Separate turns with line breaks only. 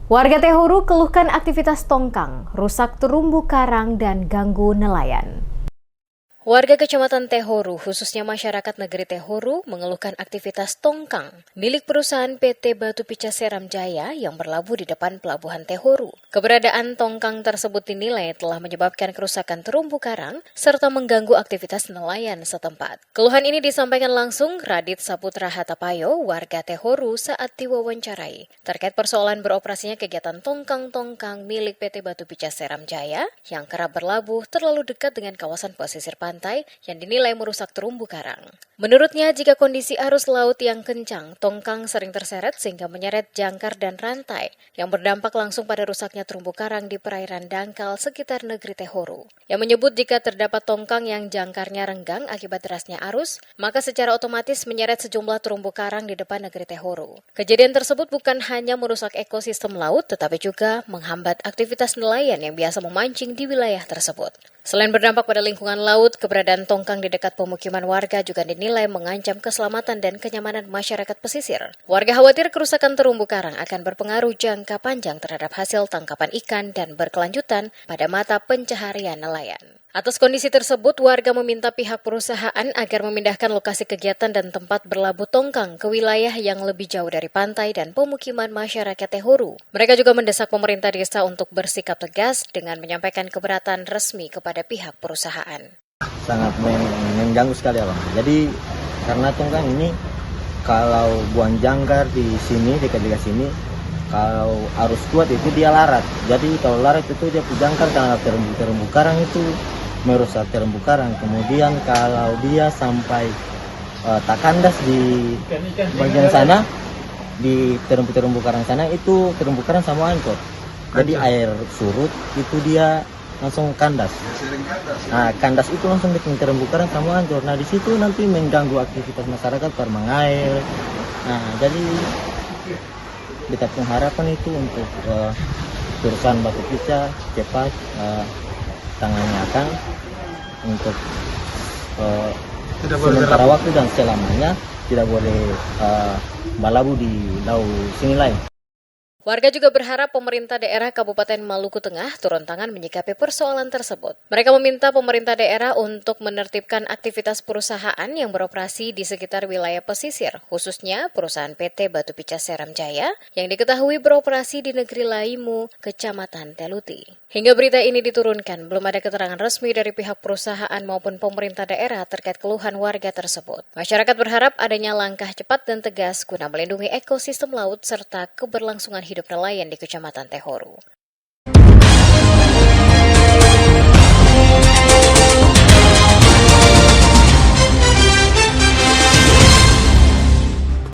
Warga Tehuru keluhkan aktivitas tongkang, rusak terumbu karang dan ganggu nelayan. Warga Kecamatan Tehuru, khususnya masyarakat negeri Tehuru, mengeluhkan aktivitas tongkang milik perusahaan PT Batu Pica Seram Jaya yang berlabuh di depan pelabuhan Tehuru. Keberadaan tongkang tersebut dinilai telah menyebabkan kerusakan terumbu karang serta mengganggu aktivitas nelayan setempat. Keluhan ini disampaikan langsung Radit Saputra Hatapayo, warga Tehuru saat diwawancarai terkait persoalan beroperasinya kegiatan tongkang-tongkang milik PT Batu Pica Seram Jaya yang kerap berlabuh terlalu dekat dengan kawasan pesisir pantai yang dinilai merusak terumbu karang. Menurutnya, jika kondisi arus laut yang kencang, tongkang sering terseret sehingga menyeret jangkar dan rantai yang berdampak langsung pada rusaknya terumbu karang di perairan dangkal sekitar negeri Tehuru. Yang menyebut jika terdapat tongkang yang jangkarnya renggang akibat derasnya arus, maka secara otomatis menyeret sejumlah terumbu karang di depan negeri Tehuru. Kejadian tersebut bukan hanya merusak ekosistem laut, tetapi juga menghambat aktivitas nelayan yang biasa memancing di wilayah tersebut. Selain berdampak pada lingkungan laut, keberadaan tongkang di dekat pemukiman warga juga dinilai mengancam keselamatan dan kenyamanan masyarakat pesisir. Warga khawatir kerusakan terumbu karang akan berpengaruh jangka panjang terhadap hasil tangkapan ikan dan berkelanjutan pada mata pencaharian nelayan. Atas kondisi tersebut, warga meminta pihak perusahaan agar memindahkan lokasi kegiatan dan tempat berlabuh tongkang ke wilayah yang lebih jauh dari pantai dan pemukiman masyarakat Tehuru. Mereka juga mendesak pemerintah desa untuk bersikap tegas dengan menyampaikan keberatan resmi kepada pihak perusahaan.
Sangat mengganggu sekali, Abang. Jadi karena tongkang ini kalau buang jangkar di sini, dekat sini, kalau arus kuat itu dia larat. Jadi kalau larat itu dia jangkar karena terumbu karang itu merusak terumbu karang. Kemudian kalau dia sampai tak kandas di bagian sana, di terumbu karang sana, itu terumbu karang sama angkut. Jadi air surut itu dia langsung kandas. Nah, kandas itu langsung bikin terumbu karang sama hancur. Nah, di situ nanti mengganggu aktivitas masyarakat, permangail. Nah, jadi kita harapan itu untuk perusahaan Batu Pica cepat tangani akan untuk sementara waktu dan selamanya tidak boleh berlabuh di laut sini lain.
Warga juga berharap pemerintah daerah Kabupaten Maluku Tengah turun tangan menyikapi persoalan tersebut. Mereka meminta pemerintah daerah untuk menertibkan aktivitas perusahaan yang beroperasi di sekitar wilayah pesisir, khususnya perusahaan PT Batu Pica Seram Jaya yang diketahui beroperasi di negeri Laimu, Kecamatan Teluti. Hingga berita ini diturunkan, belum ada keterangan resmi dari pihak perusahaan maupun pemerintah daerah terkait keluhan warga tersebut. Masyarakat berharap adanya langkah cepat dan tegas guna melindungi ekosistem laut serta keberlangsungan hidup nelayan di Kecamatan Tehuru.